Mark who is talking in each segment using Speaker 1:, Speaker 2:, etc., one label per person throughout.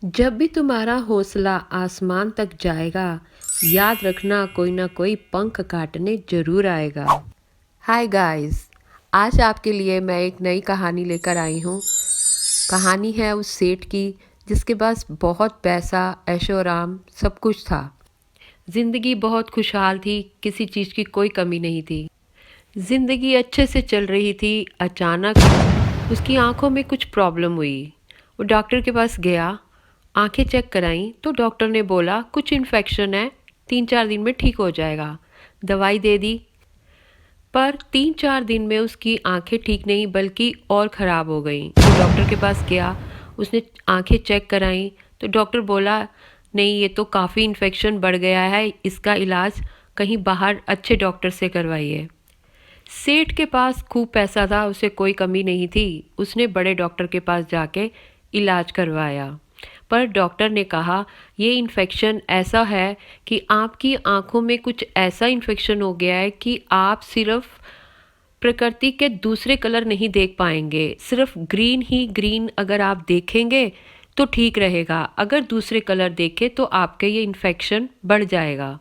Speaker 1: जब भी तुम्हारा हौसला आसमान तक जाएगा, याद रखना कोई ना कोई पंख काटने जरूर आएगा। हाय गाइस, आज आपके लिए मैं एक नई कहानी लेकर आई हूँ। कहानी है उस सेठ की जिसके पास बहुत पैसा, ऐशो आराम सब कुछ था। जिंदगी बहुत खुशहाल थी, किसी चीज़ की कोई कमी नहीं थी। जिंदगी अच्छे से चल रही थी। अचानक उसकी आंखों में कुछ प्रॉब्लम हुई। वो डॉक्टर के पास गया, आंखें चेक कराईं तो डॉक्टर ने बोला कुछ इन्फेक्शन है, 3-4 दिन में ठीक हो जाएगा। दवाई दे दी, पर 3-4 दिन में उसकी आंखें ठीक नहीं बल्कि और ख़राब हो गईं। वो डॉक्टर के पास गया, उसने आंखें चेक कराईं तो डॉक्टर बोला नहीं, ये तो काफ़ी इन्फेक्शन बढ़ गया है, इसका इलाज कहीं बाहर अच्छे डॉक्टर से करवाइए। सेठ के पास खूब पैसा था, उसे कोई कमी नहीं थी। उसने बड़े डॉक्टर के पास जाके इलाज करवाया, पर डॉक्टर ने कहा ये इन्फेक्शन ऐसा है कि आपकी आंखों में कुछ ऐसा इन्फेक्शन हो गया है कि आप सिर्फ प्रकृति के दूसरे कलर नहीं देख पाएंगे। सिर्फ ग्रीन ही ग्रीन अगर आप देखेंगे तो ठीक रहेगा, अगर दूसरे कलर देखें तो आपके ये इन्फेक्शन बढ़ जाएगा।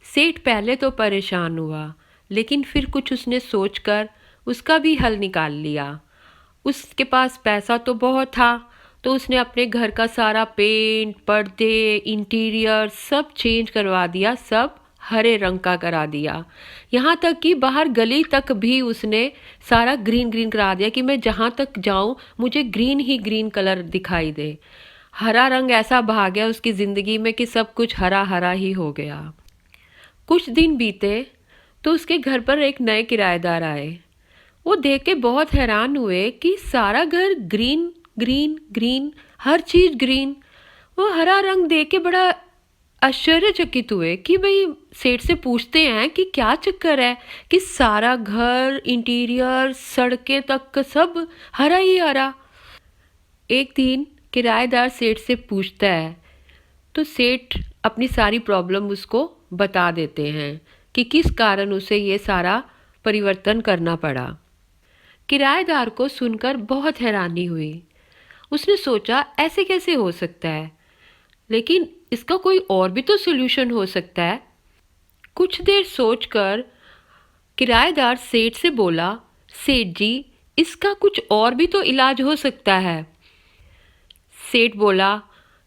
Speaker 1: सेठ पहले तो परेशान हुआ, लेकिन फिर कुछ उसने सोचकर उसका भी हल निकाल लिया। उसके पास पैसा तो बहुत था, तो उसने अपने घर का सारा पेंट, पर्दे, इंटीरियर सब चेंज करवा दिया, सब हरे रंग का करा दिया। यहाँ तक कि बाहर गली तक भी उसने सारा ग्रीन ग्रीन करा दिया कि मैं जहाँ तक जाऊँ मुझे ग्रीन ही ग्रीन कलर दिखाई दे। हरा रंग ऐसा भा गया उसकी ज़िंदगी में कि सब कुछ हरा हरा ही हो गया। कुछ दिन बीते तो उसके घर पर एक नए किराएदार आए। वो देख के बहुत हैरान हुए कि सारा घर ग्रीन ग्रीन ग्रीन, हर चीज ग्रीन। वो हरा रंग देख के बड़ा आश्चर्यचकित हुए कि भाई, सेठ से पूछते हैं कि क्या चक्कर है कि सारा घर, इंटीरियर, सड़कें तक सब हरा ही हरा। एक दिन किराएदार सेठ से पूछता है तो सेठ अपनी सारी प्रॉब्लम उसको बता देते हैं कि किस कारण उसे ये सारा परिवर्तन करना पड़ा। किराएदार को सुनकर बहुत हैरानी हुई। उसने सोचा ऐसे कैसे हो सकता है, लेकिन इसका कोई और भी तो सोल्यूशन हो सकता है। कुछ देर सोचकर किराएदार सेठ से बोला, सेठ जी, इसका कुछ और भी तो इलाज हो सकता है। सेठ बोला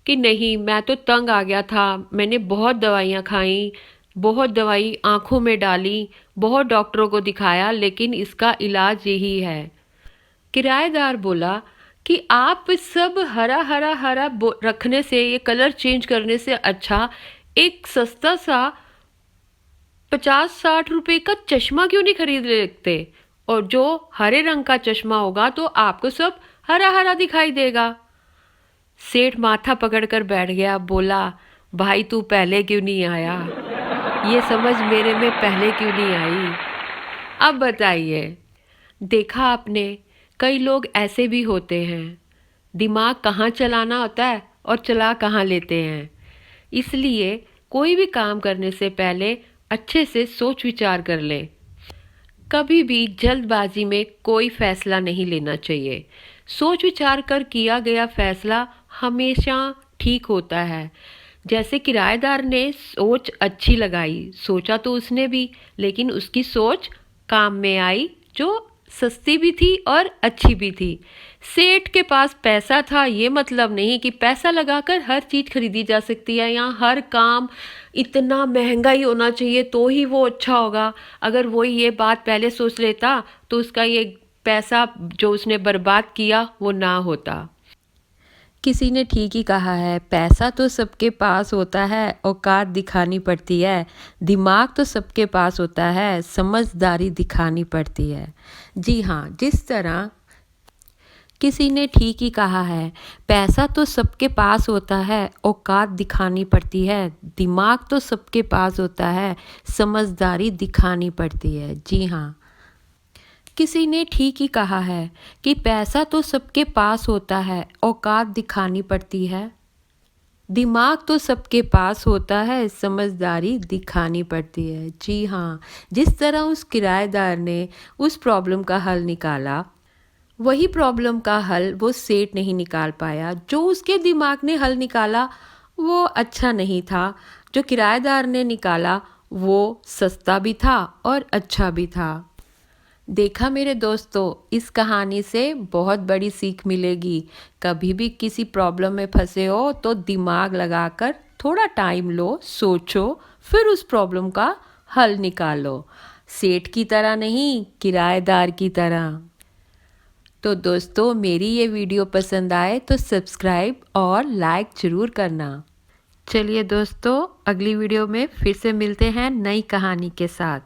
Speaker 1: कि नहीं, मैं तो तंग आ गया था, मैंने बहुत दवाइयाँ खाई, बहुत दवाई आँखों में डाली, बहुत डॉक्टरों को दिखाया, लेकिन इसका इलाज यही है। किराएदार बोला कि आप सब हरा हरा हरा रखने से, ये कलर चेंज करने से अच्छा एक सस्ता सा 50-60 रुपए का चश्मा क्यों नहीं खरीद लेते, और जो हरे रंग का चश्मा होगा तो आपको सब हरा हरा दिखाई देगा। सेठ माथा पकड़कर बैठ गया, बोला भाई तू पहले क्यों नहीं आया, ये समझ मेरे में पहले क्यों नहीं आई। अब बताइए, देखा आपने, कई लोग ऐसे भी होते हैं, दिमाग कहाँ चलाना होता है और चला कहाँ लेते हैं। इसलिए कोई भी काम करने से पहले अच्छे से सोच विचार कर लें। कभी भी जल्दबाजी में कोई फैसला नहीं लेना चाहिए। सोच विचार कर किया गया फैसला हमेशा ठीक होता है। जैसे किराएदार ने सोच अच्छी लगाई, सोचा तो उसने भी, लेकिन उसकी सोच काम में आई, जो सस्ती भी थी और अच्छी भी थी। सेठ के पास पैसा था, ये मतलब नहीं कि पैसा लगाकर हर चीज़ खरीदी जा सकती है, या हर काम इतना महंगा ही होना चाहिए तो ही वो अच्छा होगा। अगर वो ये बात पहले सोच लेता तो उसका ये पैसा जो उसने बर्बाद किया वो ना होता। किसी ने ठीक ही कहा है, पैसा तो सबके पास होता है, औकात दिखानी पड़ती है। दिमाग तो सबके पास होता है, समझदारी दिखानी पड़ती है। जी हाँ, जिस तरह किसी ने ठीक ही कहा है, पैसा तो सबके पास होता है, औकात दिखानी पड़ती है। दिमाग तो सबके पास होता है, समझदारी दिखानी पड़ती है। जी हाँ, किसी ने ठीक ही कहा है कि पैसा तो सबके पास होता है, औकात दिखानी पड़ती है। दिमाग तो सबके पास होता है, समझदारी दिखानी पड़ती है। जी हाँ, जिस तरह उस किराएदार ने उस प्रॉब्लम का हल निकाला, वही प्रॉब्लम का हल वो सेठ नहीं निकाल पाया। जो उसके दिमाग ने हल निकाला वो अच्छा नहीं था, जो किराएदार ने निकाला वो सस्ता भी था और अच्छा भी था। देखा मेरे दोस्तों, इस कहानी से बहुत बड़ी सीख मिलेगी। कभी भी किसी प्रॉब्लम में फंसे हो तो दिमाग लगाकर थोड़ा टाइम लो, सोचो, फिर उस प्रॉब्लम का हल निकालो। सेठ की तरह नहीं, किराएदार की तरह। तो दोस्तों, मेरी ये वीडियो पसंद आए तो सब्सक्राइब और लाइक ज़रूर करना। चलिए दोस्तों, अगली वीडियो में फिर से मिलते हैं नई कहानी के साथ।